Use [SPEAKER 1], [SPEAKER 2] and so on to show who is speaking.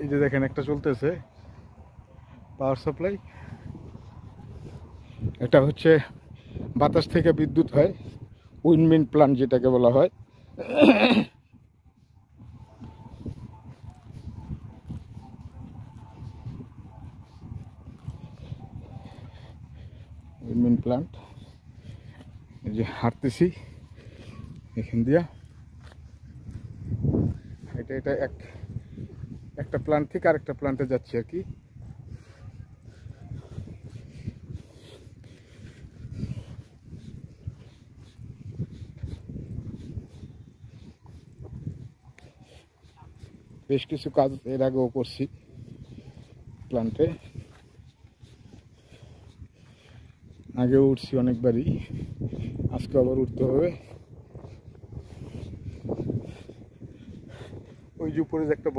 [SPEAKER 1] এই যে দেখেন একটা চলতেছে পাওয়ার সাপ্লাই। এটা হচ্ছে বাতাস থেকে বিদ্যুৎ হয়, উইন্ডমিল প্ল্যান্ট যেটাকে বলা হয়। Windmill plant. এই যে হাঁটতেছি এখান দিয়া, এটা একটা প্ল্যান্ট থেকে আরেকটা প্ল্যান্টে যাচ্ছি আর কি। বেশ কিছু কাজ এর আগেও করছি প্ল্যান্টে, আগেও উঠছি অনেকবারই, আজকে আবার উঠতে হবে। ওই যে উপরে যে একটা